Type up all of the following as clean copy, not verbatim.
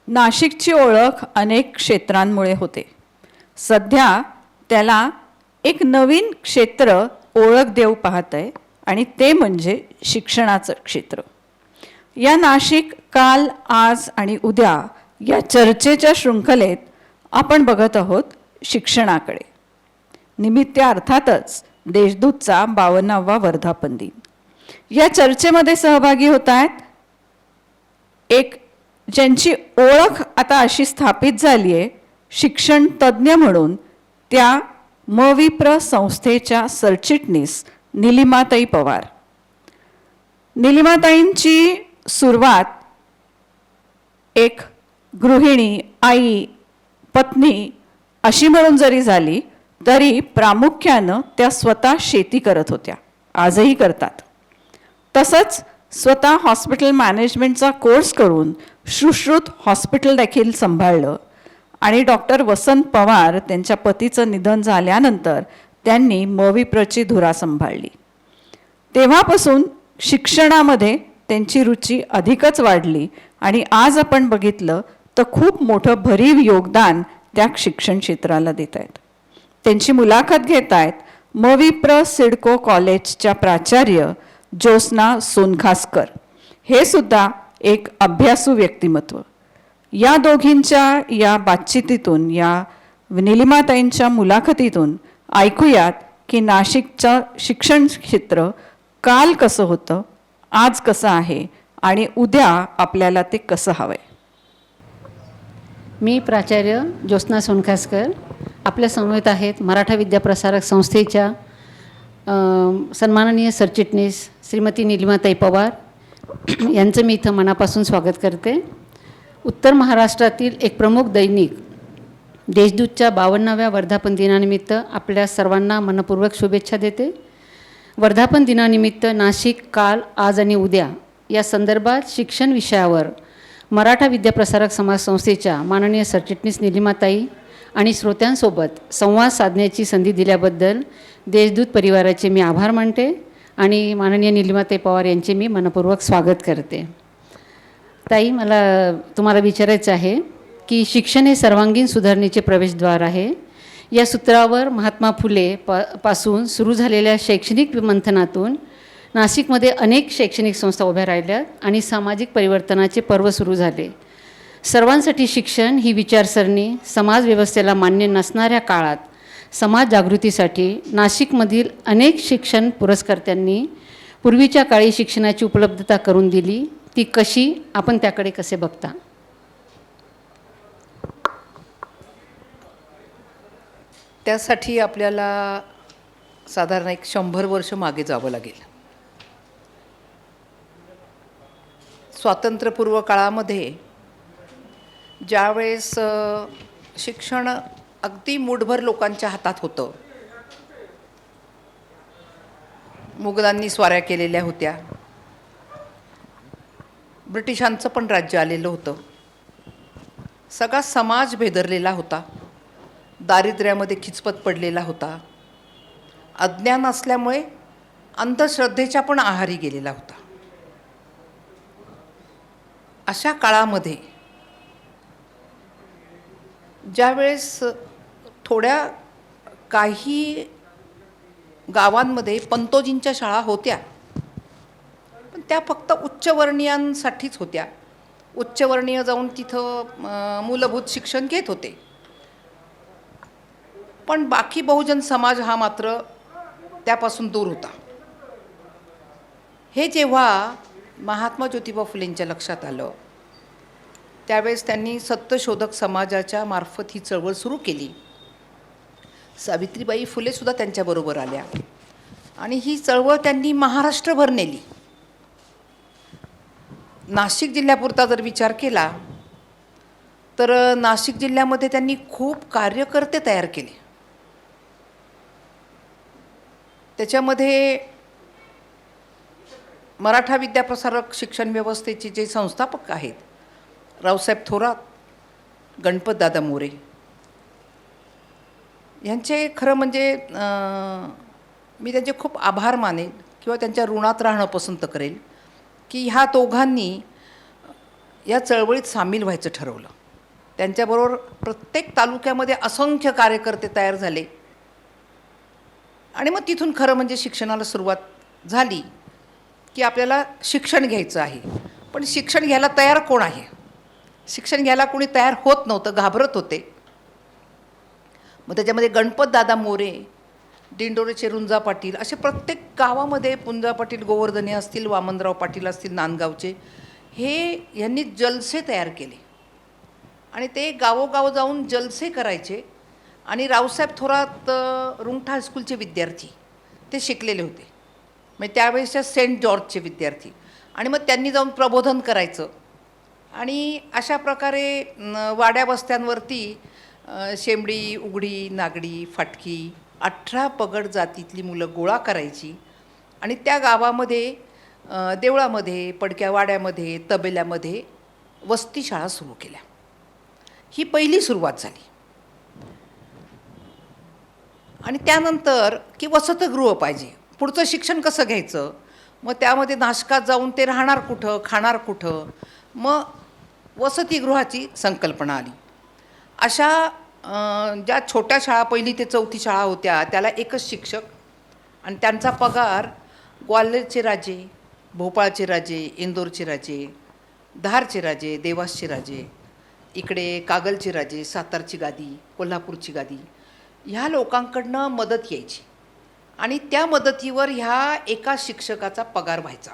नाशिकची ओळख अनेक क्षेत्रांमुळे होते. सध्या त्याला एक नवीन क्षेत्र ओळख देऊ पाहत आहे आणि ते म्हणजे शिक्षणाचं क्षेत्र. या नाशिक काल, आज आणि उद्या या चर्चेच्या शृंखलेत आपण बघत आहोत शिक्षणाकडे. निमित्त अर्थातच देशदूतचा 52वा वर्धापन दिन. या चर्चेमध्ये सहभागी होत आहेत एक ज्यांची ओळख आता अशी स्थापित झाली आहे, शिक्षण तज्ज्ञ म्हणून त्या मविप्र संस्थेच्या सरचिटणीस निलिमाताई पवार. निलिमाताईंची सुरुवात एक गृहिणी, आई, पत्नी अशी म्हणून जरी झाली तरी प्रामुख्यानं त्या स्वतः शेती करत होत्या, आजही करतात. तसंच स्वतः हॉस्पिटल मॅनेजमेंटचा कोर्स करून सुश्रुत हॉस्पिटल देखील सांभाळलं आणि डॉक्टर वसंत पवार त्यांच्या पतीचं निधन झाल्यानंतर त्यांनी मविप्रची धुरा सांभाळली. तेव्हापासून शिक्षणामध्ये त्यांची रुची अधिकच वाढली आणि आज आपण बघितलं तर खूप मोठं भरीव योगदान त्या शिक्षण क्षेत्राला देत आहेत. त्यांची मुलाखत घेत आहेत मविप्र सिडको कॉलेजच्या प्राचार्य ज्योत्स्ना सोनखासकर. हे सुद्धा एक अभ्यासू व्यक्तिमत्व. या दोघींच्या या बातचीतीतून, या निलिमाताईंच्या मुलाखतीतून ऐकूयात की नाशिकचं शिक्षण क्षेत्र काल कसं होतं, आज कसं आहे आणि उद्या आपल्याला ते कसं हवंय. मी प्राचार्य ज्योत्स्ना सोनखासकर. आपल्या समवेत आहेत मराठा विद्याप्रसारक संस्थेच्या सन्माननीय सरचिटणीस श्रीमती निलिमाताई पवार यांचं मी इथं मनापासून स्वागत करते. उत्तर महाराष्ट्रातील एक प्रमुख दैनिक देशदूतच्या 52व्या वर्धापन दिनानिमित्त आपल्या सर्वांना मनपूर्वक शुभेच्छा देते. वर्धापन दिनानिमित्त नाशिक काल, आज आणि उद्या या संदर्भात शिक्षण विषयावर मराठा विद्याप्रसारक समाज संस्थेच्या माननीय सरचिटणीस निलिमाताई आणि श्रोत्यांसोबत संवाद साधण्याची संधी दिल्याबद्दल देशदूत परिवाराचे मी आभार मानते आणि माननीय निलिमाताई पवार यांचे मी मनपूर्वक स्वागत करते. ताई, मला तुम्हाला विचारायचं आहे की शिक्षण हे सर्वांगीण सुधारणेचे प्रवेशद्वार आहे. या सूत्रावर महात्मा फुले पासून सुरू झालेल्या शैक्षणिक मंथनातून नाशिकमध्ये अनेक शैक्षणिक संस्था उभ्या राहिल्या आणि सामाजिक परिवर्तनाचे पर्व सुरू झाले. सर्वांसाठी शिक्षण ही विचारसरणी समाजव्यवस्थेला मान्य नसणाऱ्या काळात समाज जागृतीसाठी नाशिकमधील अनेक शिक्षण पुरस्कर्त्यांनी पूर्वीच्या काळी शिक्षणाची उपलब्धता करून दिली. ती कशी, आपण त्याकडे कसे बघता? त्यासाठी आपल्याला साधारण एक 100 वर्ष मागे जावं लागेल. स्वातंत्र्यपूर्व काळामध्ये ज्यावेळेस शिक्षण अगदी मूठभर लोकांच्या हातात होतं, मुघलांनी स्वाऱ्या केलेल्या होत्या, ब्रिटिशांचं पण राज्य आलेलं होतं, सगळा समाज भेदरलेला होता, दारिद्र्यामध्ये खिचपत पडलेला होता, अज्ञान असल्यामुळे अंधश्रद्धेच्या पण आहारी गेलेला होता. अशा काळामध्ये ज्यावेळेस थोड्या काही गावांमध्ये पंतोजींच्या शाळा होत्या, पण त्या फक्त उच्चवर्णीयांसाठीच होत्या. उच्चवर्णीय जाऊन तिथं मूलभूत शिक्षण घेत होते, पण बाकी बहुजन समाज हा मात्र त्यापासून दूर होता. हे जेव्हा महात्मा ज्योतिबा फुलेंच्या लक्षात आलं, त्यावेळेस त्यांनी सत्यशोधक समाजाच्या मार्फत ही चळवळ सुरू केली. सावित्रीबाई फुलेसुद्धा त्यांच्याबरोबर आल्या आणि ही चळवळ त्यांनी महाराष्ट्रभर नेली. नाशिक जिल्ह्यापुरता जर विचार केला तर नाशिक जिल्ह्यामध्ये त्यांनी खूप कार्यकर्ते तयार केले. त्याच्यामध्ये मराठा विद्याप्रसारक शिक्षण व्यवस्थेचे जे संस्थापक आहेत, रावसाहेब थोरात, गणपतदादा मोरे, यांचे खरं म्हणजे मी त्यांचे खूप आभार मानेल किंवा त्यांच्या ऋणात राहणं पसंत करेल की ह्या दोघांनी या चळवळीत सामील व्हायचं ठरवलं. त्यांच्याबरोबर प्रत्येक तालुक्यामध्ये असंख्य कार्यकर्ते तयार झाले आणि मग तिथून खरं म्हणजे शिक्षणाला सुरुवात झाली की आपल्याला शिक्षण घ्यायचं आहे. पण शिक्षण घ्यायला तयार कोण आहे? शिक्षण घ्यायला कोणी तयार होत नव्हतं, घाबरत होते. मग त्याच्यामध्ये गणपतदादा मोरे, दिंडोरेचे रुंजा पाटील, असे प्रत्येक गावामध्ये पुंजा पाटील गोवर्धने असतील, वामनराव पाटील असतील नांदगावचे, हे यांनी जलसे तयार केले आणि ते गावोगाव जाऊन जलसे करायचे. आणि रावसाहेब थोरात रुंगठा हायस्कूलचे विद्यार्थी, ते शिकलेले होते, म्हणजे त्यावेळेसच्या सेंट जॉर्जचे विद्यार्थी. आणि मग त्यांनी जाऊन प्रबोधन करायचं आणि अशा प्रकारे वाड्या वस्त्यांवरती शेंबडी, उघडी, नागडी, फाटकी 18 पगड जातीतली मुलं गोळा करायची आणि त्या गावामध्ये देवळामध्ये, पडक्या वाड्यामध्ये, तबेल्यामध्ये वस्ती शाळा सुरू केल्या. ही पहिली सुरुवात झाली. आणि त्यानंतर की वसतिगृह पाहिजे, पुढचं शिक्षण कसं घ्यायचं, मग त्यामध्ये नाशकात जाऊन ते राहणार कुठं, खाणार कुठं, मग वसतिगृहाची संकल्पना आली. अशा ज्या छोट्या शाळा 1ली ते 4थी शाळा होत्या त्याला एकच शिक्षक आणि त्यांचा पगार ग्वाल्हेरचे राजे, भोपाळचे राजे, इंदोरचे राजे, धारचे राजे, देवासचे राजे, इकडे कागलचे राजे, सातारची गादी, कोल्हापूरची गादी, ह्या लोकांकडनं मदत यायची आणि त्या मदतीवर ह्या एका शिक्षकाचा पगार व्हायचा.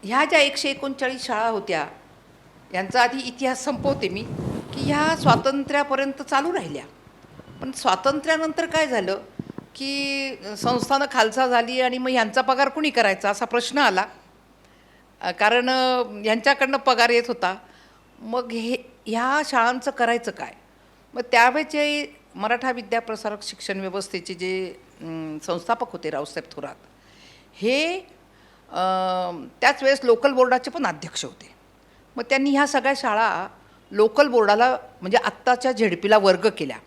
ह्या ज्या 139 शाळा होत्या यांचा आधी इतिहास संपवते मी, की ह्या स्वातंत्र्यापर्यंत चालू राहिल्या. पण स्वातंत्र्यानंतर काय झालं की संस्थानं खालसा झाली आणि मग ह्यांचा पगार कुणी करायचा असा प्रश्न आला. कारण ह्यांच्याकडनं पगार येत होता. मग ह्या शाळांचं करायचं काय? मग त्यावेळेचे मराठा विद्याप्रसारक शिक्षण व्यवस्थेचे जे संस्थापक होते रावसाहेब थोरात, हे त्याच वेळेस लोकल बोर्डाचे पण अध्यक्ष होते. मग त्यांनी ह्या सगळ्या शाळा लोकल बोर्डाला म्हणजे आत्ताच्या झेडपीला वर्ग केल्या.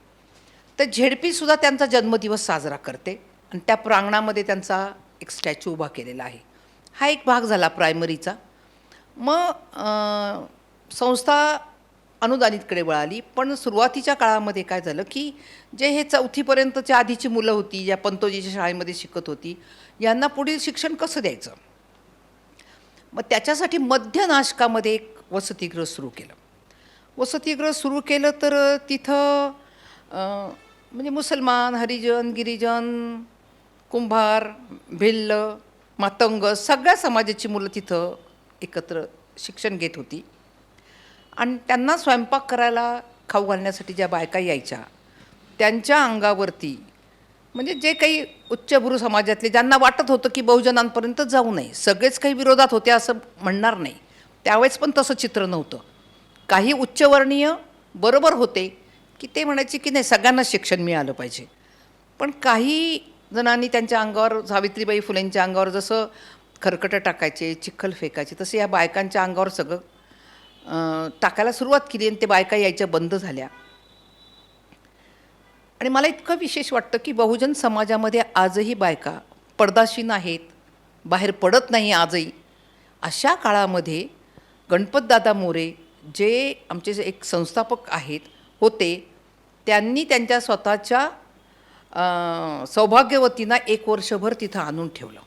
तर झेडपीसुद्धा त्यांचा जन्मदिवस साजरा करते आणि त्या प्रांगणामध्ये त्यांचा एक स्टॅच्यू उभा केलेला आहे. हा एक भाग झाला प्रायमरीचा. मग संस्था अनुदानितकडे वळाली. पण सुरुवातीच्या काळामध्ये काय झालं की जे हे 4थीपर्यंतच्या आधीची मुलं होती, ज्या पंतोजीच्या शाळेमध्ये शिकत होती, यांना पुढील शिक्षण कसं द्यायचं? मग त्याच्यासाठी मध्य नाशकामध्ये एक वसतिगृह सुरू केलं. वसतिगृह सुरू केलं तर तिथं म्हणजे मुसलमान, हरिजन, गिरिजन, कुंभार, भिल्ल, मातंग सगळ्या समाजाची मुलं तिथं एकत्र शिक्षण घेत होती. आणि त्यांना स्वयंपाक करायला, खाऊ घालण्यासाठी ज्या बायका यायच्या त्यांच्या अंगावरती म्हणजे जे काही उच्चभ्रू समाजातले ज्यांना वाटत होतं की बहुजनांपर्यंत जाऊ नये, सगळेच काही विरोधात होते असं म्हणणार नाही, त्यावेळेस पण तसं चित्र नव्हतं. काही उच्चवर्णीय बरोबर होते की ते म्हणायचे की नाही सगळ्यांना शिक्षण मिळालं पाहिजे. पण काही जणांनी त्यांच्या अंगावर, सावित्रीबाई फुलेंच्या अंगावर जसं खरकटं टाकायचे, चिखल फेकायचे, तसे या बायकांच्या अंगावर सगळं टाकायला सुरुवात केली आणि ते बायका यायच्या बंद झाल्या. आणि मला इतकं विशेष वाटतं की बहुजन समाजामध्ये आजही बायका पडदाशीन आहेत, बाहेर पडत नाही आजही. अशा काळामध्ये गणपतदादा मोरे जे आमचे जे एक संस्थापक आहेत होते, त्यांनी त्यांच्या स्वतःच्या सौभाग्यवतींना 1 वर्षभर तिथं आणून ठेवलं.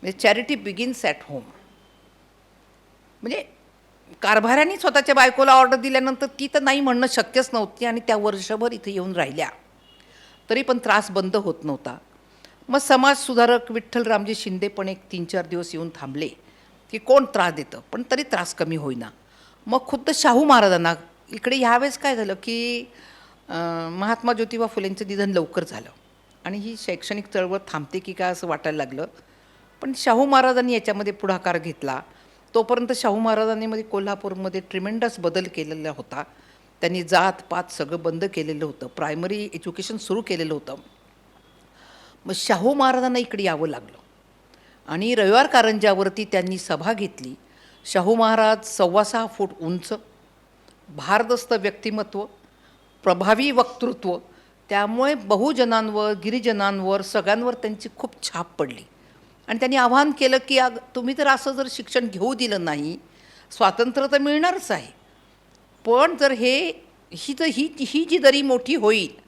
म्हणजे चॅरिटी बिगिन्स ॲट होम. म्हणजे कारभाऱ्यांनी स्वतःच्या बायकोला ऑर्डर दिल्यानंतर ती तर नाही म्हणणं शक्यच नव्हती आणि त्या वर्षभर इथं येऊन राहिल्या, तरी पण त्रास बंद होत नव्हता. मग समाजसुधारक विठ्ठलरामजी शिंदे पण एक 3-4 दिवस येऊन थांबले की कोण त्रास देतं, पण तरी त्रास कमी होईना. मग खुद्द शाहू महाराजांना इकडे ह्यावेळेस काय झालं की महात्मा ज्योतिबा फुलेंचं निधन लवकर झालं आणि ही शैक्षणिक चळवळ थांबते की काय असं वाटायला लागलं. पण शाहू महाराजांनी याच्यामध्ये पुढाकार घेतला. तोपर्यंत शाहू महाराजांनी मध्ये कोल्हापूरमध्ये ट्रिमेंडस बदल केलेला होता. त्यांनी जात पात सगळं बंद केलेलं होतं, प्रायमरी एज्युकेशन सुरू केलेलं होतं. मग शाहू महाराजांना इकडे यावं लागलं आणि रविवार कारंज्यावरती त्यांनी सभा घेतली. शाहू महाराज 6.25 फूट उंच, भारदस्त व्यक्तिमत्व, प्रभावी वक्तृत्व, त्यामुळे बहुजनांवर, गिरिजनांवर, सगळ्यांवर त्यांची खूप छाप पडली आणि त्यांनी आवाहन केलं की तुम्ही जर असं जर शिक्षण घेऊ दिलं नाही, स्वातंत्र्य तर मिळणारच आहे, पण जर ही जी दरी मोठी होईल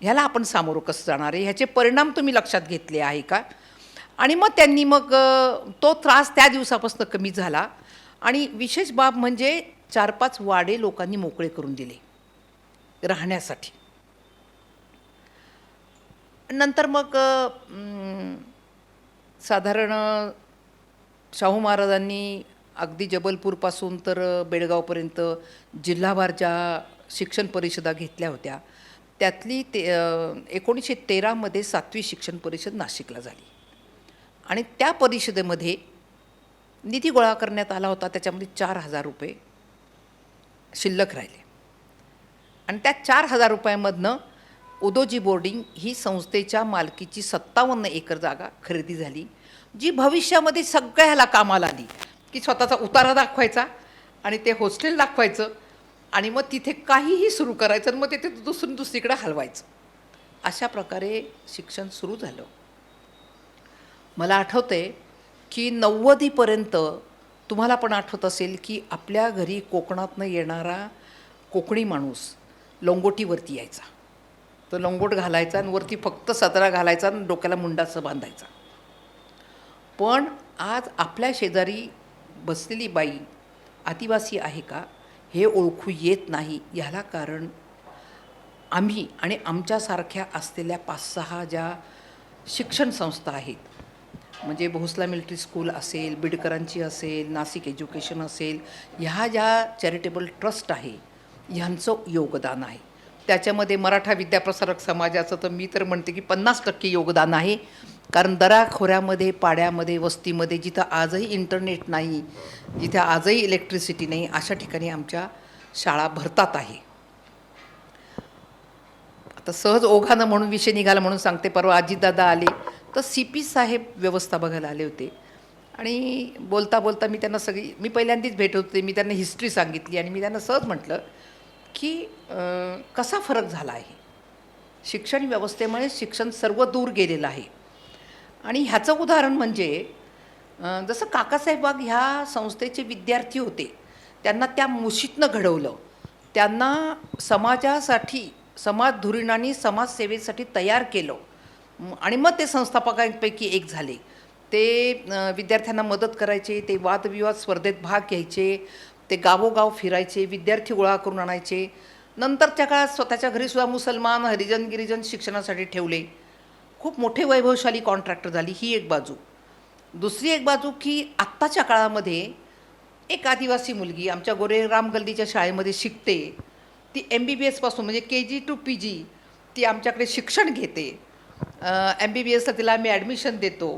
ह्याला आपण सामोरं कसं जाणार आहे, ह्याचे परिणाम तुम्ही लक्षात घेतले आहे का? आणि मग त्यांनी तो त्रास त्या दिवसापासून कमी झाला. आणि विशेष बाब म्हणजे 4-5 वाडे लोकांनी मोकळे करून दिले राहण्यासाठी. नंतर साधारण शाहू महाराजांनी अगदी जबलपूरपासून तर बेळगावपर्यंत जिल्हावार ज्या शिक्षण परिषदा घेतल्या होत्या, त्यातली 1913मध्ये 7वी शिक्षण परिषद नाशिकला झाली. आणि त्या परिषदेमध्ये निधी गोळा करण्यात आला होता, त्याच्यामध्ये 4,000 रुपये शिल्लक राहिले. आणि त्या 4,000 रुपयामधनं उदोजी बोर्डिंग ही संस्थेच्या मालकीची 57 एकर जागा खरेदी झाली, जी भविष्यामध्ये सगळ्याला कामाला आली. की स्वतःचा उतारा दाखवायचा आणि ते हॉस्टेल दाखवायचं आणि मग तिथे काहीही सुरू करायचं आणि मग तिथे दुसरीकडे हलवायचं. अशा प्रकारे शिक्षण सुरू झालं. मला आठवतंय की 90पर्यंत तुम्हाला पण आठवत असेल की आपल्या घरी कोकणातनं येणारा कोकणी माणूस लंगोटीवरती यायचा. तो लंगोट घालायचा आणि वरती फक्त सदरा घालायचा आणि डोक्याला मुंडासं बांधायचा. पण आज आपल्या शेजारी बसलेली बाई आदिवासी आहे का हे ओळखू येत नाही. ह्याला कारण आम्ही आणि आमच्यासारख्या असलेल्या 5-6 ज्या शिक्षण संस्था आहेत, म्हणजे भोसला मिलिटरी स्कूल असेल, बिडकरांची असेल, नाशिक एज्युकेशन असेल, ह्या ज्या चॅरिटेबल ट्रस्ट आहे ह्यांचं योगदान आहे. त्याच्यामध्ये मराठा विद्याप्रसारक समाजाचं तर मी तर म्हणते की 50% योगदान आहे. कारण दराखोऱ्यामध्ये, पाड्यामध्ये, वस्तीमध्ये जिथं आजही इंटरनेट नाही, जिथे आजही इलेक्ट्रिसिटी नाही, अशा ठिकाणी आमच्या शाळा भरतात आहे. आता सहज ओघानं म्हणून विषय निघाला म्हणून सांगते. परवा अजितदादा आले तर CP साहेब व्यवस्था बघायला आले होते आणि बोलता बोलता मी त्यांना मी पहिल्यांदाच भेट होते, मी त्यांना हिस्ट्री सांगितली आणि मी त्यांना सहज म्हटलं की कसा फरक झाला आहे. शिक्षण व्यवस्थेमुळे शिक्षण सर्व दूर गेलेलं आहे. आणि ह्याचं उदाहरण म्हणजे जसं काकासाहेब वाघ ह्या संस्थेचे विद्यार्थी होते, त्यांना त्या मुशीतनं घडवलं, त्यांना समाजासाठी, समाजधुरीणांनी समाजसेवेसाठी तयार केलं आणि मग ते संस्थापकांपैकी एक झाले. ते विद्यार्थ्यांना मदत करायचे, ते वादविवाद स्पर्धेत भाग घ्यायचे, ते गावोगाव फिरायचे, विद्यार्थी गोळा करून आणायचे. नंतरच्या काळात स्वतःच्या घरीसुद्धा मुसलमान, हरिजन, गिरिजन शिक्षणासाठी ठेवले. खूप मोठे वैभवशाली कॉन्ट्रॅक्टर झाली. ही एक बाजू. दुसरी एक बाजू की आत्ताच्या काळामध्ये एक आदिवासी मुलगी आमच्या गोरेराम गल्लीच्या शाळेमध्ये शिकते. ती MBBS पासून म्हणजे KG to PG ती आमच्याकडे शिक्षण घेते. MBBSला तिला आम्ही ॲडमिशन देतो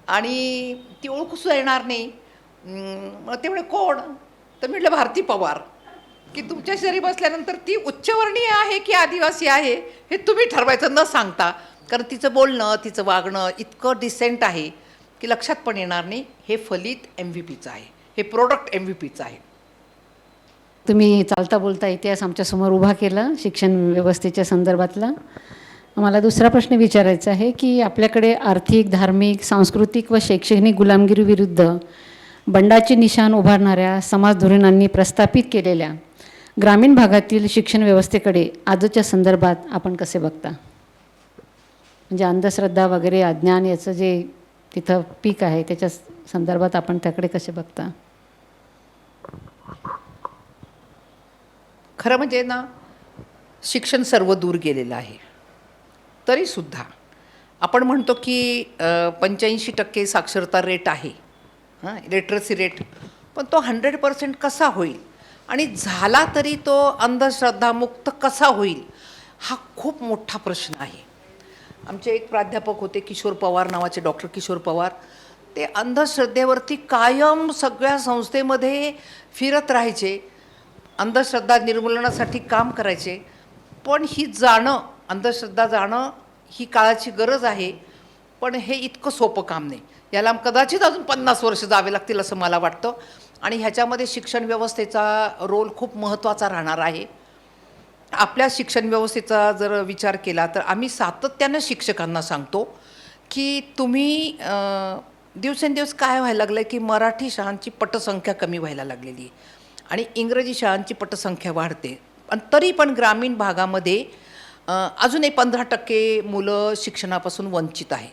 आणि ती ओळखूसुद्धा येणार नाही. मग तेवढे कोण? तर म्हटलं भारती पवार. की तुमच्या शेजारी बसल्यानंतर ती उच्चवर्णीय आहे की आदिवासी आहे हे तुम्ही ठरवायचं न सांगता. कारण तिचं बोलणं, तिचं वागणं इतकं डिसेंट आहे की लक्षात पण येणार नाही. हे फलित MVPचं आहे, हे प्रोडक्ट MVPचं आहे. तुम्ही चालता बोलता इतिहास आमच्यासमोर उभा केला शिक्षण व्यवस्थेच्या संदर्भातला. मला दुसरा प्रश्न विचारायचा आहे की आपल्याकडे आर्थिक, धार्मिक, सांस्कृतिक व शैक्षणिक गुलामगिरीविरुद्ध बंडाचे निशाण उभारणाऱ्या समाजधोरणांनी प्रस्थापित केलेल्या ग्रामीण भागातील शिक्षण व्यवस्थेकडे आजच्या संदर्भात आपण कसे बघता? म्हणजे अंधश्रद्धा वगैरे, अज्ञान याचं जे तिथं पीक आहे त्याच्या संदर्भात आपण त्याकडे कसे बघता? खरं म्हणजे ना, शिक्षण सर्व दूर गेलेलं आहे. तरीसुद्धा आपण म्हणतो की 85% साक्षरता रेट आहे, लिटरसी रेट. पण तो 100% कसा होईल आणि झाला तरी तो अंधश्रद्धामुक्त कसा होईल हा खूप मोठा प्रश्न आहे. आमचे एक प्राध्यापक होते किशोर पवार नावाचे, डॉक्टर किशोर पवार. ते अंधश्रद्धेवरती कायम सगळ्या संस्थेमध्ये फिरत राहायचे, अंधश्रद्धा निर्मूलनासाठी काम करायचे. पण ही अंधश्रद्धा जाणं ही काळाची गरज आहे, पण हे इतकं सोपं काम नाही. याला कदाचित अजून 50 वर्ष जावे लागतील असं मला वाटतं. आणि ह्याच्यामध्ये शिक्षण व्यवस्थेचा रोल खूप महत्त्वाचा राहणार आहे. आपल्या शिक्षण व्यवस्थेचा जर विचार केला तर आम्ही सातत्यानं शिक्षकांना सांगतो की तुम्ही दिवसेंदिवस काय व्हायला लागलं आहे की मराठी शाळांची पटसंख्या कमी व्हायला लागलेली आहे आणि इंग्रजी शाळांची पटसंख्या वाढते. पण तरी पण ग्रामीण भागामध्ये अजूनही 15% मुलं शिक्षणापासून वंचित आहे.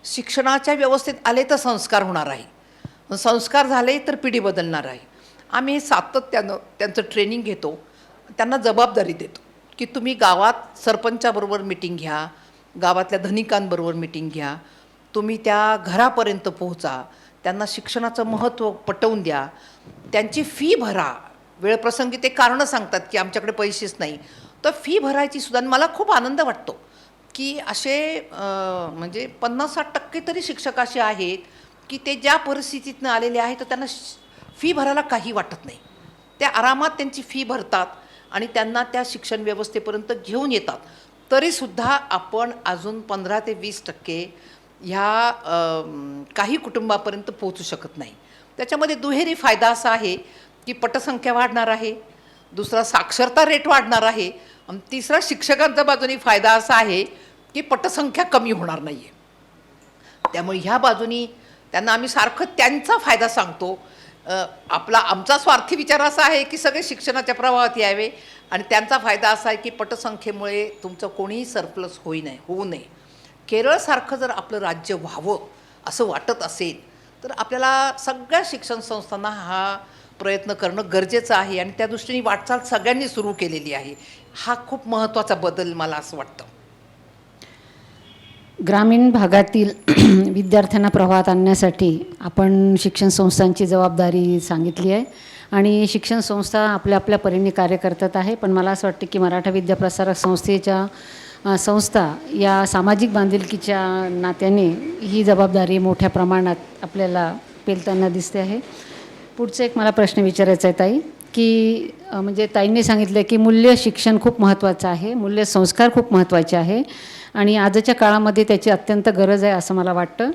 शिक्षणाच्या व्यवस्थेत आले तर संस्कार होणार आहे, संस्कार झाले तर पिढी बदलणार आहे. आम्ही हे सातत्यानं त्यांचं ट्रेनिंग घेतो, त्यांना जबाबदारी देतो की तुम्ही गावात सरपंचाबरोबर मिटिंग घ्या, गावातल्या धनिकांबरोबर मिटिंग घ्या, तुम्ही त्या घरापर्यंत पोहोचा, त्यांना शिक्षणाचं महत्त्व पटवून द्या, त्यांची फी भरा. वेळप्रसंगी ते कारणं सांगतात की आमच्याकडे पैसेच नाही, तर फी भरायची सुद्धा. आणि मला खूप आनंद वाटतो की असे म्हणजे 50-60% तरी शिक्षक असे आहेत की ते ज्या परिस्थितीतनं आलेले आहेत तर त्यांना फी भरायला काही वाटत नाही. ते आरामात त्यांची फी भरतात आणि त्यांना त्या शिक्षण व्यवस्थेपर्यंत घेऊन येतात. तरीसुद्धा आपण अजून 15 ते 20% ह्या काही कुटुंबापर्यंत पोहोचू शकत नाही. त्याच्यामध्ये दुहेरी फायदा असा आहे की पटसंख्या वाढणार आहे, दुसरा साक्षरता रेट वाढणार आहे, आणि तिसरा शिक्षकांच्या बाजूने फायदा असा आहे की पटसंख्या कमी होणार नाही आहे. त्यामुळे ह्या बाजूनी त्यांना आम्ही सारखं त्यांचा फायदा सांगतो. आमचा स्वार्थी विचार असा आहे की सगळे शिक्षणाच्या प्रवाहात यावे, आणि त्यांचा फायदा असा आहे की पटसंख्येमुळे तुमचं कोणीही सरप्लस होऊ नये. केरळसारखं जर आपलं राज्य व्हावं असं वाटत असेल तर आपल्याला सगळ्या शिक्षण संस्थांना हा प्रयत्न करणं गरजेचं आहे, आणि त्या दृष्टीने वाटचाल सगळ्यांनी सुरू केलेली आहे. हा खूप महत्त्वाचा बदल मला असं वाटतं. ग्रामीण भागातील विद्यार्थ्यांना प्रवाहात आणण्यासाठी आपण शिक्षण संस्थांची जबाबदारी सांगितली आहे आणि शिक्षण संस्था आपल्या आपल्या परीने कार्य करतात आहे. पण मला असं वाटतं की मराठा विद्याप्रसारक संस्थेच्या संस्था या सामाजिक बांधिलकीच्या नात्याने ही जबाबदारी मोठ्या प्रमाणात आपल्याला पेलताना दिसते आहे. पुढचा एक मला प्रश्न विचारायचा आहे ताई, की म्हणजे ताईंनी सांगितलं की मूल्य शिक्षण खूप महत्त्वाचं आहे, मूल्य संस्कार खूप महत्त्वाचे आहे आणि आजच्या काळामध्ये त्याची अत्यंत गरज आहे असं मला वाटतं.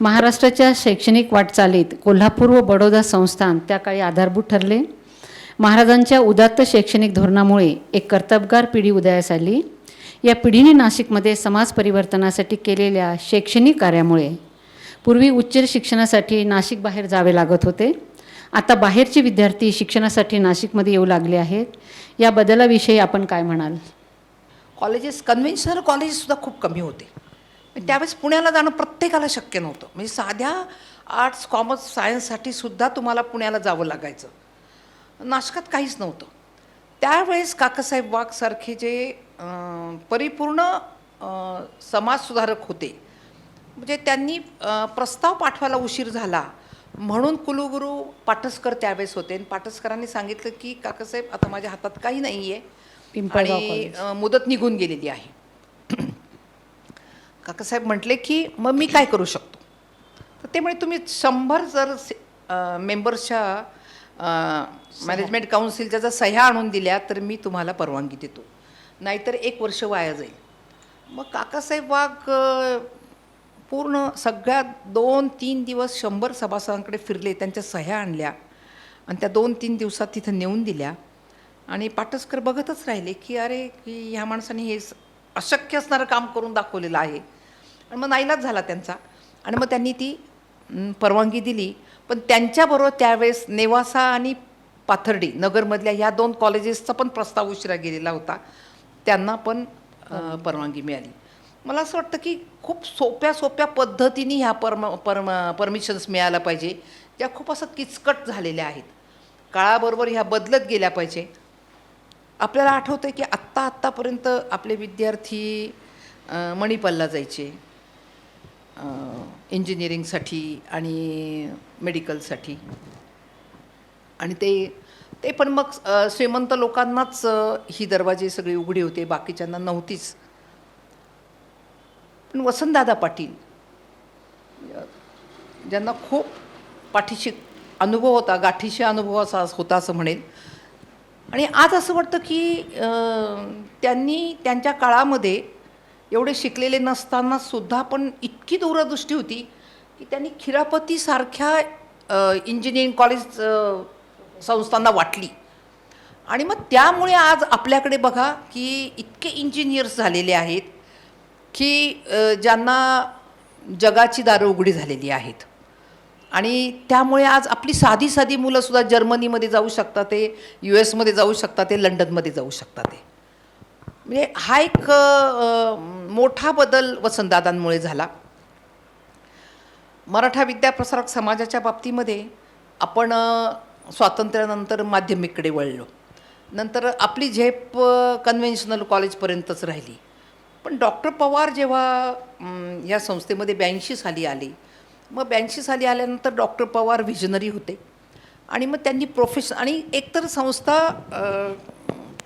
महाराष्ट्राच्या शैक्षणिक वाटचालीत कोल्हापूर व बडोदा संस्थान त्या काळी आधारभूत ठरले. महाराजांच्या उदात्त शैक्षणिक धोरणामुळे एक कर्तबगार पिढी उदयास आली. या पिढीने नाशिकमध्ये समाज परिवर्तनासाठी केलेल्या शैक्षणिक कार्यामुळे पूर्वी उच्च शिक्षणासाठी नाशिक बाहेर जावे लागत होते. आता बाहेरचे विद्यार्थी शिक्षणासाठी नाशिकमध्ये येऊ लागले आहेत. या बदलाविषयी आपण काय म्हणाल? कॉलेजेस, कन्व्हेन्शनल कॉलेजेससुद्धा खूप कमी होते. त्यावेळेस पुण्याला जाणं प्रत्येकाला शक्य नव्हतं. म्हणजे साध्या आर्ट्स, कॉमर्स, सायन्ससाठी सुद्धा तुम्हाला पुण्याला जावं लागायचं. नाशकात काहीच नव्हतं. त्यावेळेस काकासाहेब वाघसारखे जे परिपूर्ण समाजसुधारक होते, म्हणजे त्यांनी प्रस्ताव पाठवायला उशीर झाला म्हणून कुलगुरू पाटसकर त्यावेळेस होते, आणि पाटसकरांनी सांगितलं की काकासाहेब आता माझ्या हातात काही नाही आहे आणि मुदत निघून गेलेली आहे. काकासाहेब म्हटले की मग मी काय करू शकतो, तर ते म्हणजे तुम्ही 100 जर मेंबर्सच्या मॅनेजमेंट काउन्सिलच्या जर सह्या आणून दिल्या तर मी तुम्हाला परवानगी देतो, नाहीतर 1 वर्ष वाया जाईल. मग काकासाहेब वाघ पूर्ण सगळ्या 2-3 दिवस 100 सभासदांकडे फिरले, त्यांच्या सह्या आणल्या आणि त्या 2-3 दिवसात तिथं नेऊन दिल्या. आणि पाटसकर बघतच राहिले की अरे की ह्या माणसाने हे अशक्य असणारं काम करून दाखवलेलं आहे. आणि मग नाईलाज झाला त्यांचा, आणि मग त्यांनी ती परवानगी दिली. पण त्यांच्याबरोबर त्यावेळेस नेवासा आणि पाथर्डी नगरमधल्या ह्या 2 कॉलेजेसचा पण प्रस्ताव उशिरा गेलेला होता, त्यांना पण परवानगी मिळाली. मला असं वाटतं की खूप सोप्या पद्धतीने ह्या परमिशन्स मिळायला पाहिजे, ज्या खूप असं किचकट झालेल्या आहेत. काळाबरोबर ह्या बदलत गेल्या पाहिजे. आपल्याला आठवतं की आत्तापर्यंत आपले विद्यार्थी मणिपालला जायचे इंजिनिअरिंगसाठी आणि मेडिकलसाठी, आणि ते पण मग श्रीमंत लोकांनाच ही दरवाजे सगळी उघडी होते, बाकीच्यांना नव्हतीच. पण वसंतदादा पाटील ज्यांना खूप पाठीशी अनुभव होता, गाठीशी अनुभव असा होता असं म्हणेल, आणि आज असं वाटतं की त्यांनी त्यांच्या काळामध्ये एवढे शिकलेले नसताना सुद्धा पण इतकी दूरदृष्टी होती की त्यांनी खिरापतीसारख्या इंजिनिअरिंग कॉलेज संस्थांना वाटली. आणि मग त्यामुळे आज आपल्याकडे बघा की इतके इंजिनियर्स झालेले आहेत की ज्यांना जगाची दारं उघडी झालेली आहेत. आणि त्यामुळे आज आपली साधी साधी मुलंसुद्धा जर्मनीमध्ये जाऊ शकतात, ते US मध्ये जाऊ शकतात, ते लंडनमध्ये जाऊ शकतात. ते म्हणजे हा एक मोठा बदल वसंतदादांमुळे झाला. मराठा विद्याप्रसारक समाजाच्या बाबतीमध्ये आपण स्वातंत्र्यानंतर माध्यमिककडे वळलो. नंतर आपली झेप कन्व्हेन्शनल कॉलेजपर्यंतच राहिली. पण डॉक्टर पवार जेव्हा या संस्थेमध्ये 82 साली आले, मग 82 साली आल्यानंतर डॉक्टर पवार व्हिजनरी होते. आणि मग त्यांनी आणि एकतर संस्था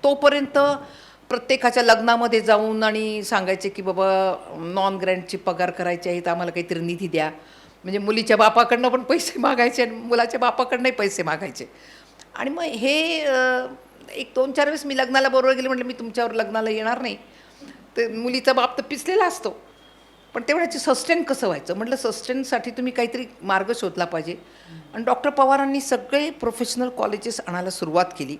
तोपर्यंत प्रत्येकाच्या लग्नामध्ये जाऊन आणि सांगायचे की बाबा नॉन ग्रँटची पगार करायची आहेत, आम्हाला काहीतरी निधी द्या. म्हणजे मुलीच्या बापाकडनं पण पैसे मागायचे आणि मुलाच्या बापाकडनंही पैसे मागायचे. आणि मग हे एक 2-4 वेळेस मी लग्नाला बरोबर गेले, म्हटलं मी तुमच्यावर लग्नाला येणार नाही. तर मुलीचा बाप तर पिचलेला असतो, पण तेवढ्याची सस्टेन कसं व्हायचं. म्हटलं सस्टेनसाठी तुम्ही काहीतरी मार्ग शोधला पाहिजे. आणि डॉक्टर पवारांनी सगळे प्रोफेशनल कॉलेजेस आणायला सुरुवात केली,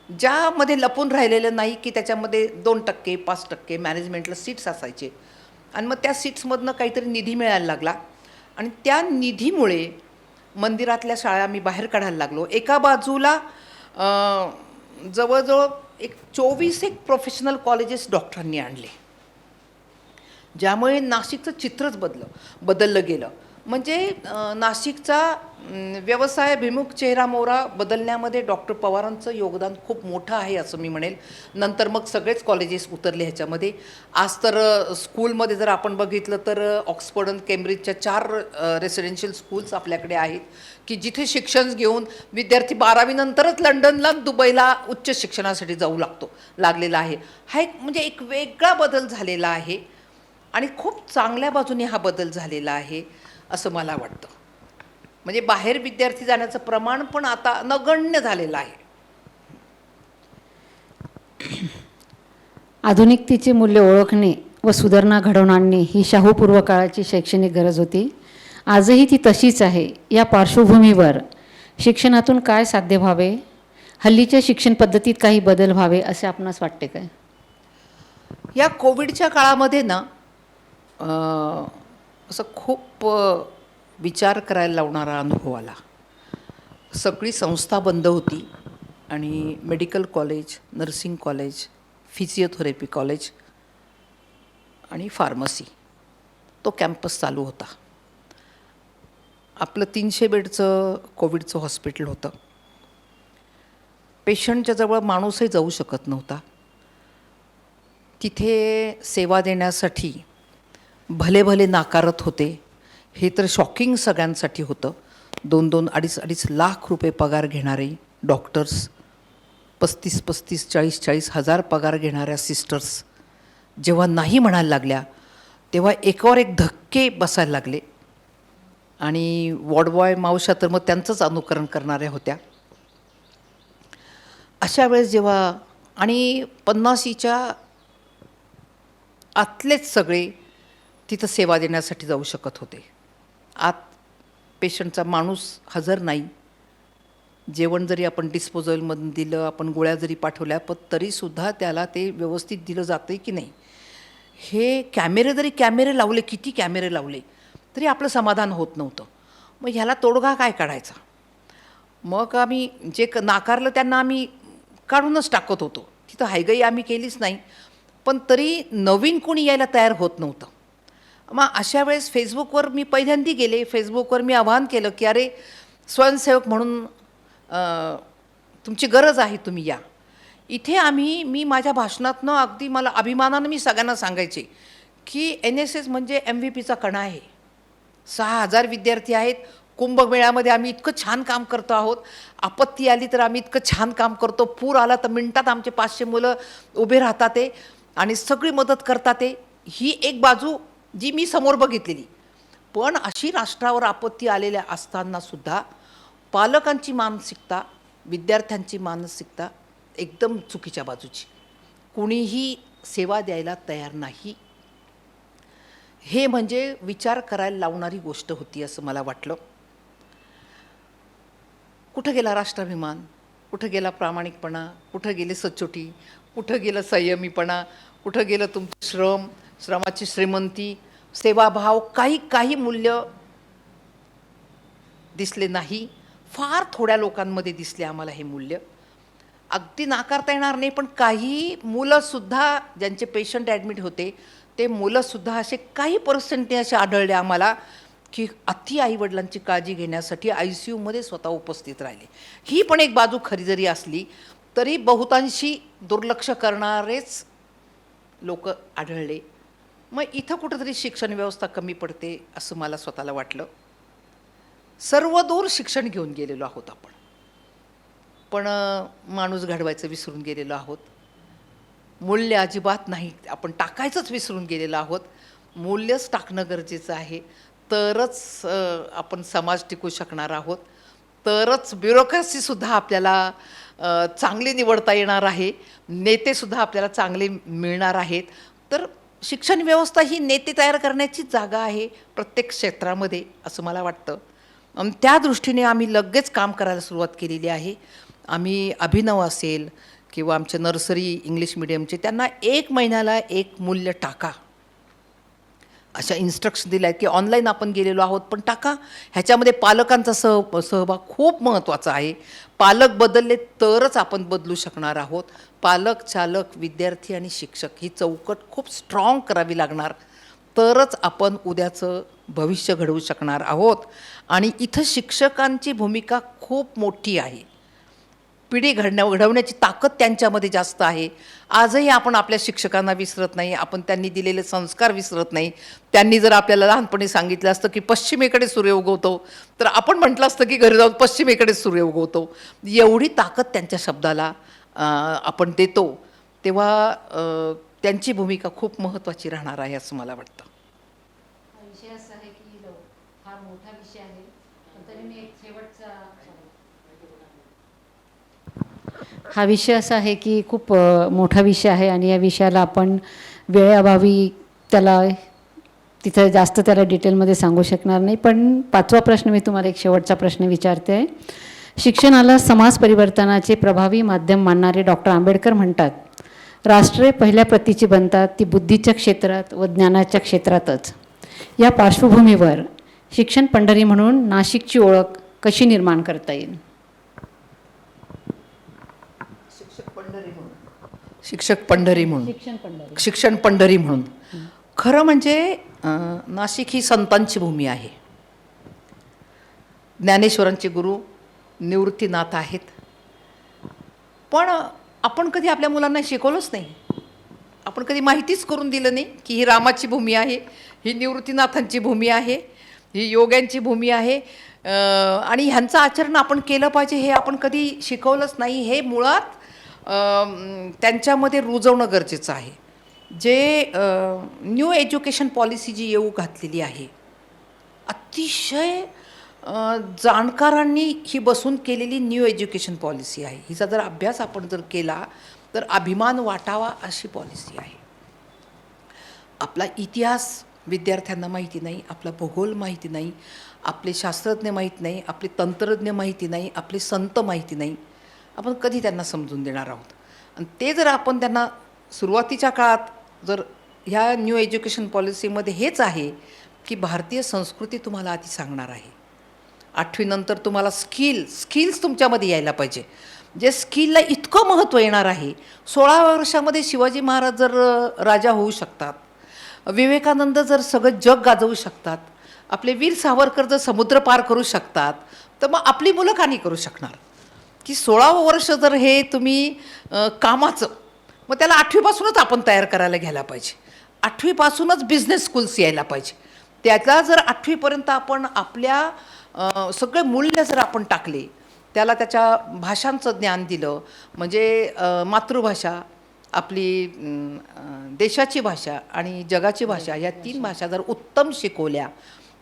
ज्यामध्ये लपून राहिलेलं नाही की त्याच्यामध्ये 2%, 5% मॅनेजमेंटला सीट्स असायचे. आणि मग त्या सीट्समधनं काहीतरी निधी मिळायला लागला. आणि त्या निधीमुळे मंदिरातल्या शाळा मी बाहेर काढायला लागलो. एका बाजूला जवळजवळ 24 प्रोफेशनल कॉलेजेस डॉक्टरांनी आणले, ज्यामुळे नाशिकचं चित्रच बदललं गेलं. म्हणजे नाशिकचा व्यवसायाभिमुख चेहरामोहरा बदलण्यामध्ये डॉक्टर पवारांचं योगदान खूप मोठं आहे असं मी म्हणेल. नंतर मग सगळेच कॉलेजेस उतरले ह्याच्यामध्ये. आज तर स्कूलमध्ये जर आपण बघितलं तर ऑक्सफर्ड आणि केम्ब्रिजच्या 4 रेसिडेन्शियल स्कूल्स आपल्याकडे आहेत की जिथे शिक्षण घेऊन विद्यार्थी 12वी नंतरच लंडनला, दुबईला उच्च शिक्षणासाठी जाऊ लागलेला आहे. हा एक म्हणजे एक वेगळा बदल झालेला आहे आणि खूप चांगल्या बाजूने हा बदल झालेला आहे असं मला वाटतं. म्हणजे बाहेर विद्यार्थी जाण्याचं प्रमाण पण आता नगण्य झालेलं आहे. आधुनिकतेचे मूल्य ओळखणे व सुधारणा घडवून आणणे ही शाहूपूर्व काळाची शैक्षणिक गरज होती. आजही ती तशीच आहे. या पार्श्वभूमीवर शिक्षणातून काय साध्य व्हावे, हल्लीच्या शिक्षण पद्धतीत काही बदल व्हावे असे आपणास वाटते काय? या कोविडच्या काळामध्ये ना असं खूप विचार करायला लावणारा अनुभव आला. सगळी संस्था बंद होती आणि medical college, nursing college, physiotherapy college आणि फार्मसी तो कॅम्पस चालू होता. आपलं 300 बेडचं कोविडचं हॉस्पिटल होतं. पेशंटच्या जवळ माणूसही जाऊ शकत नव्हता. तिथे सेवा देण्यासाठी भले भले नाकारत होते. हे तर शॉकिंग सगळ्यांसाठी होतं. 2-2, 2.5-2.5 लाख रुपये पगार घेणारे डॉक्टर्स, 35-35, 40-40 हजार पगार घेणाऱ्या सिस्टर्स जेव्हा नाही म्हणायला लागल्या, तेव्हा एकावर एक धक्के बसायला लागले. आणि वॉर्डबॉय मावशा तर मग त्यांचंच अनुकरण करणाऱ्या होत्या. अशा वेळेस जेव्हा आणि 50च्या आतलेच सगळे तिथं सेवा देण्यासाठी जाऊ शकत होते. आत पेशंटचा माणूस हजर नाही. जेवण जरी आपण डिस्पोजलमधून दिलं, आपण गोळ्या जरी पाठवल्या, पण तरीसुद्धा त्याला ते व्यवस्थित दिलं जातं आहे की नाही. हे कॅमेरे लावले, किती कॅमेरे लावले तरी आपलं समाधान होत नव्हतं. मग ह्याला तोडगा काय काढायचा. मग आम्ही जे नाकारलं त्यांना आम्ही काढूनच टाकत होतो. तिथं हायगई आम्ही केलीच नाही, पण तरी नवीन कोणी यायला तयार होत नव्हतं. मग अशा वेळेस फेसबुकवर मी पहिल्यांदा गेले. फेसबुकवर मी आवाहन केलं की अरे स्वयंसेवक म्हणून तुमची गरज आहे, तुम्ही या इथे. मी माझ्या भाषणातनं अगदी मला अभिमानानं मी सगळ्यांना सांगायचे की NSS म्हणजे MVP चा कणा आहे. 6,000 विद्यार्थी आहेत. कुंभमेळ्यामध्ये आम्ही इतकं छान काम करतो आहोत. आपत्ती आली तर आम्ही इतकं छान काम करतो. पूर आला तर मिनिटात आमचे 500 मुलं उभे राहतात ते आणि सगळी मदत करतात ते. ही एक बाजू जी मी समोर बघितलेली. पण अशी राष्ट्रावर आपत्ती आलेल्या असतानासुद्धा पालकांची मानसिकता, विद्यार्थ्यांची मानसिकता एकदम चुकीच्या बाजूची. कुणीही सेवा द्यायला तयार नाही. हे म्हणजे विचार करायला लावणारी गोष्ट होती असं मला वाटलं. कुठं गेला राष्ट्राभिमान, कुठं गेला प्रामाणिकपणा, कुठं गेले सचोटी, कुठं गेलं संयमीपणा, कुठं गेलं तुमचं श्रमाची श्रीमंती. सेवाभाव, काही मूल्य दिसले नाही. फार थोड्या लोकांमध्ये दिसले आम्हाला हे मूल्य. अगदी नाकारता येणार नाही, पण काही मुलंसुद्धा ज्यांचे पेशंट ॲडमिट होते ते मुलंसुद्धा असे काही पर्सेंटने असे आढळले आम्हाला की अति आईवडिलांची काळजी घेण्यासाठी ICUमध्ये स्वतः उपस्थित राहिले. ही पण एक बाजू खरी जरी असली तरी बहुतांशी दुर्लक्ष करणारेच लोक आढळले. मग इथं कुठंतरी शिक्षण व्यवस्था कमी पडते असं मला स्वतःला वाटलं. सर्वदूर शिक्षण घेऊन गेलेलो आहोत आपण, पण माणूस घडवायचं विसरून गेलेलो आहोत. मूल्य अजिबात नाही, आपण टाकायचंच विसरून गेलेलो आहोत. मूल्यच टाकणं गरजेचं आहे, तरच आपण समाज टिकू शकणार आहोत, तरच ब्युरोक्रसीसुद्धा आपल्याला चांगली निवडता येणार आहे, नेतेसुद्धा आपल्याला चांगले मिळणार आहेत. तर शिक्षण व्यवस्था ही नेते तयार करण्याची जागा आहे प्रत्येक क्षेत्रामध्ये असं मला वाटतं. त्या दृष्टीने आम्ही लगेच काम करायला सुरुवात केलेली आहे. आम्ही अभिनव असेल किंवा आमचे नर्सरी इंग्लिश मिडियमचे त्यांना 1 महिन्याला 1 मूल्य टाका अशा इन्स्ट्रक्शन दिल्या आहेत की ऑनलाईन आपण गेलेलो आहोत पण टाका. ह्याच्यामध्ये पालकांचा सहभाग खूप महत्त्वाचा आहे. पालक बदलले तरच आपण बदलू शकणार आहोत. पालक, चालक, विद्यार्थी आणि शिक्षक ही चौकट खूप स्ट्रॉंग करावी लागणार, तरच आपण उद्याचं भविष्य घडवू शकणार आहोत. आणि इथं शिक्षकांची भूमिका खूप मोठी आहे. पिढी घडवण्याची ताकद त्यांच्यामध्ये जास्त आहे. आजही आपण आपल्या शिक्षकांना विसरत नाही, आपण त्यांनी दिलेले संस्कार विसरत नाही. त्यांनी जर आपल्याला लहानपणी सांगितलं असतं की पश्चिमेकडे सूर्य उगवतो, तर आपण म्हटलं असतं की घरी जाऊन पश्चिमेकडे सूर्य उगवतो. एवढी ताकद त्यांच्या शब्दाला आपण देतो, तेव्हा त्यांची भूमिका खूप महत्त्वाची राहणार आहे असं मला वाटतं. हा विषय असा आहे की फार मोठा विषय आहे, पण तरी मी एक शेवटचा हा विषय असा आहे की खूप मोठा विषय आहे आणि या विषयाला आपण वेळेअभावी त्याला तिथं जास्त त्याला डिटेलमध्ये सांगू शकणार नाही. पण 5वा प्रश्न मी तुम्हाला एक शेवटचा प्रश्न विचारते आहे. शिक्षणाला समाज परिवर्तनाचे प्रभावी माध्यम मानणारे डॉक्टर आंबेडकर म्हणतात, राष्ट्रे पहिल्या प्रतीची बनतात ती बुद्धीच्या क्षेत्रात व ज्ञानाच्या क्षेत्रातच. या पार्श्वभूमीवर शिक्षण पंढरी म्हणून नाशिकची ओळख कशी निर्माण करता येईल? शिक्षण पंढरी म्हणून खरं म्हणजे नाशिक ही संतांची भूमी आहे. ज्ञानेश्वरांचे गुरु निवृत्तीनाथ आहेत, पण आपण कधी आपल्या मुलांना शिकवलंच नाही. आपण कधी माहितीच करून दिलं नाही की ही रामाची भूमी आहे, ही निवृत्तीनाथांची भूमी आहे, ही योग्यांची भूमी आहे आणि ह्यांचं आचरण आपण केलं पाहिजे हे आपण कधी शिकवलंच नाही. हे मुळात त्यांच्यामध्ये रुजवणं गरजेचं आहे. जे न्यू एज्युकेशन पॉलिसी जी येऊ घातलेली आहे, अतिशय जाणकारांनी ही बसून केलेली न्यू एज्युकेशन पॉलिसी आहे. हिचा जर अभ्यास आपण जर केला तर अभिमान वाटावा अशी पॉलिसी आहे. आपला इतिहास विद्यार्थ्यांना माहिती नाही, आपला भूगोल माहिती नाही, आपले शास्त्रज्ञ माहीत नाही, आपले तंत्रज्ञ माहिती नाही, आपले संत माहिती नाही. आपण कधी त्यांना समजून देणार आहोत? आणि ते जर आपण त्यांना सुरुवातीच्या काळात जर ह्या न्यू एज्युकेशन पॉलिसीमध्ये हेच आहे की भारतीय संस्कृती तुम्हाला आधी सांगणार आहे. 8वी नंतर तुम्हाला स्किल्स तुमच्यामध्ये यायला पाहिजे. जे स्किलला इतकं महत्त्व येणार आहे. 16व्या वर्षामध्ये शिवाजी महाराज जर राजा होऊ शकतात, विवेकानंद जर सगळं जग गाजवू शकतात, आपले वीर सावरकर जर समुद्र पार करू शकतात, तर मग आपली मुलं का नाही करू शकणार? की 16वं वर्ष जर हे तुम्ही कामाचं, मग त्याला 8वीपासूनच आपण तयार करायला घ्यायला पाहिजे. 8वीपासूनच बिझनेस स्कूल्स यायला पाहिजे. त्याला जर 8वीपर्यंत आपण आपल्या सगळे मूल्य जर आपण टाकले, त्याला त्याच्या भाषांचं ज्ञान दिलं, म्हणजे मातृभाषा, आपली देशाची भाषा आणि जगाची भाषा, या 3 भाषा जर उत्तम शिकवल्या,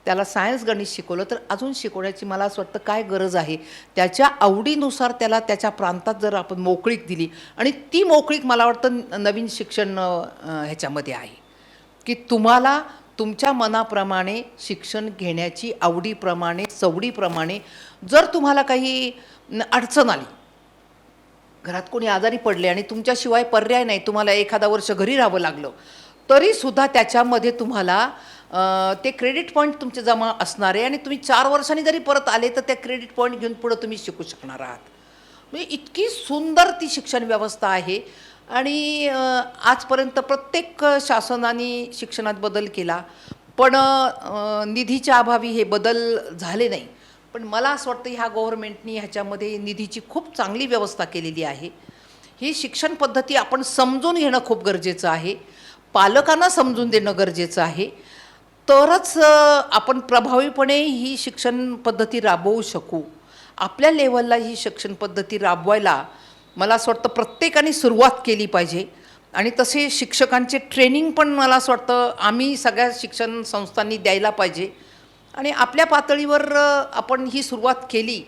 त्याला सायन्स गणित शिकवलं, तर अजून शिकवण्याची मला असं वाटतं काय गरज आहे. त्याच्या आवडीनुसार त्याला त्याच्या प्रांतात जर आपण मोकळीक दिली, आणि ती मोकळीक मला वाटतं नवीन शिक्षण ह्याच्यामध्ये आहे की तुम्हाला तुमच्या मनाप्रमाणे शिक्षण घेण्याची, आवडीप्रमाणे, सवडीप्रमाणे, जर तुम्हाला काही अडचण आली, घरात कोणी आजारी पडले आणि तुमच्याशिवाय पर्याय नाही, तुम्हाला एखादा वर्ष घरी राहावं लागलं, तरीसुद्धा त्याच्यामध्ये तुम्हाला ते क्रेडिट पॉईंट तुमचे जमा असणार आहे आणि तुम्ही 4 वर्षांनी जरी परत आले तर त्या क्रेडिट पॉईंट घेऊन पुढं तुम्ही शिकू शकणार आहात. म्हणजे इतकी सुंदर ती शिक्षण व्यवस्था आहे आणि आजपर्यंत प्रत्येक शासनाने शिक्षणात बदल केला, पण निधीच्या अभावी हे बदल झाले नाही. पण मला असं वाटतं ह्या गव्हर्नमेंटनी ह्याच्यामध्ये निधीची खूप चांगली व्यवस्था केलेली आहे. ही शिक्षण पद्धती आपण समजून घेणं खूप गरजेचं आहे, पालकांना समजून देणं गरजेचं आहे, तरच आपण प्रभावीपणे ही शिक्षण पद्धती राबवू शकू. आपल्या लेवलला ही शिक्षण पद्धती राबवायला मला असं वाटतं प्रत्येकाने सुरुवात केली पाहिजे आणि तसे शिक्षकांचे ट्रेनिंग पण मला असं वाटतं आम्ही सगळ्या शिक्षण संस्थांनी द्यायला पाहिजे आणि आपल्या पातळीवर आपण ही सुरुवात केली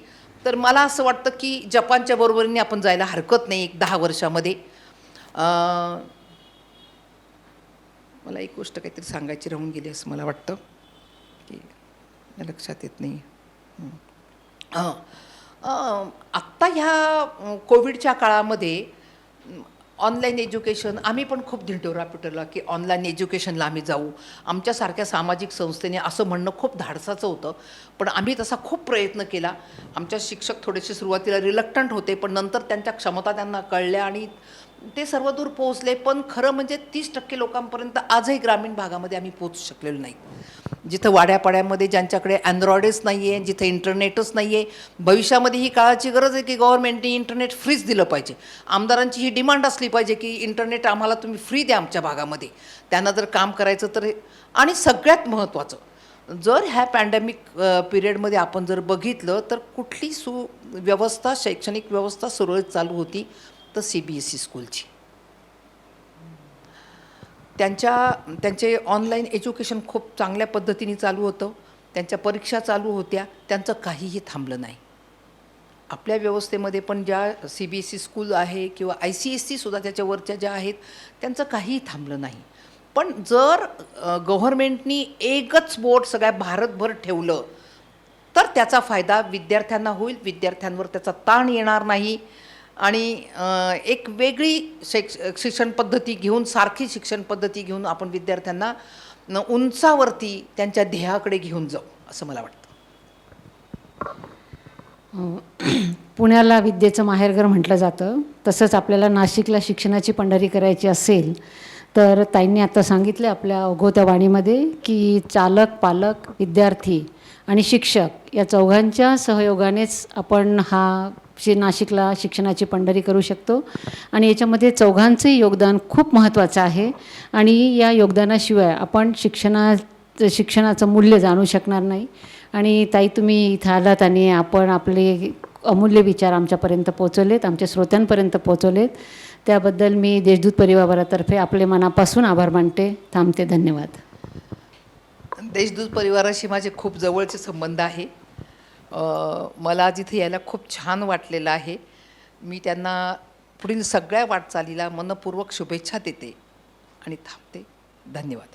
तर मला असं वाटतं की जपानच्या बरोबरीने आपण जायला हरकत नाही 10 वर्षामध्ये. मला एक गोष्ट काहीतरी सांगायची राहून गेली असं मला वाटतं की लक्षात येत नाही. आत्ता ह्या कोविडच्या काळामध्ये ऑनलाईन एज्युकेशन आम्ही पण खूप धिंडोरा पिटवला की ऑनलाईन एज्युकेशनला आम्ही जाऊ. आमच्यासारख्या सामाजिक संस्थेने असं म्हणणं खूप धाडसाचं होतं, पण आम्ही तसा खूप प्रयत्न केला. आमच्या शिक्षक थोडेसे सुरुवातीला रिलक्टंट होते, पण नंतर त्यांच्या क्षमता त्यांना कळल्या आणि ते सर्व दूर पोहोचले. पण खरं म्हणजे 30% लोकांपर्यंत आजही ग्रामीण भागामध्ये आम्ही पोहोचू शकलेलो नाही. जिथं वाड्यापाड्यामध्ये ज्यांच्याकडे अँड्रॉइडच नाही आहे, जिथं इंटरनेटच नाही आहे. भविष्यामध्ये ही काळाची गरज आहे की गव्हर्नमेंटने इंटरनेट फ्रीच दिलं पाहिजे. आमदारांची ही डिमांड असली पाहिजे की इंटरनेट आम्हाला तुम्ही फ्री द्या आमच्या भागामध्ये, त्यांना जर काम करायचं तर. आणि सगळ्यात महत्त्वाचं, जर ह्या पॅन्डेमिक पिरियडमध्ये आपण जर बघितलं तर कुठली व्यवस्था, शैक्षणिक व्यवस्था सुरळीत चालू होती तर CBSE स्कूलची. त्यांचे ऑनलाईन एज्युकेशन खूप चांगल्या पद्धतीने चालू होतं, त्यांच्या परीक्षा चालू होत्या, त्यांचं काहीही थांबलं नाही. आपल्या व्यवस्थेमध्ये पण ज्या CBSE स्कूल आहे किंवा ICSE सुद्धा त्याच्यावरच्या ज्या आहेत त्यांचं काहीही थांबलं नाही. पण जर गव्हर्नमेंटनी एकच बोर्ड सगळ्या भारतभर ठेवलं तर त्याचा फायदा विद्यार्थ्यांना होईल, विद्यार्थ्यांवर त्याचा ताण येणार नाही आणि एक वेगळी शिक्षण पद्धती घेऊन, सारखी शिक्षण पद्धती घेऊन आपण विद्यार्थ्यांना उंचावरती त्यांच्या ध्येयाकडे घेऊन जाऊ असं मला वाटतं. पुण्याला विद्येचं माहेरघर म्हटलं जातं, तसंच आपल्याला नाशिकला शिक्षणाची पंढरी करायची असेल तर ताईंनी आता सांगितलं आपल्या ओघवत्या वाणीमध्ये की चालक, पालक, विद्यार्थी आणि शिक्षक या चौघांच्या सहयोगानेच आपण नाशिकला शिक्षणाची पंढरी करू शकतो आणि याच्यामध्ये चौघांचे योगदान खूप महत्त्वाचं आहे आणि या योगदानाशिवाय आपण शिक्षणाचं मूल्य जाणू शकणार नाही. आणि ताई, तुम्ही इथं आलात आणि आपण आपले अमूल्य विचार आमच्यापर्यंत पोचवलेत, आमच्या श्रोत्यांपर्यंत पोचवलेत, त्याबद्दल मी देशदूत परिवारातर्फे आपले मनापासून आभार मानते. थांबते. धन्यवाद. देशदूत परिवाराशी माझे खूप जवळचे संबंध आहे. मला जिथे यायला खूप छान वाटलेलं आहे. मी त्यांना पुढील सगळ्या वाटचालीला मनपूर्वक शुभेच्छा देते आणि थांबते. धन्यवाद.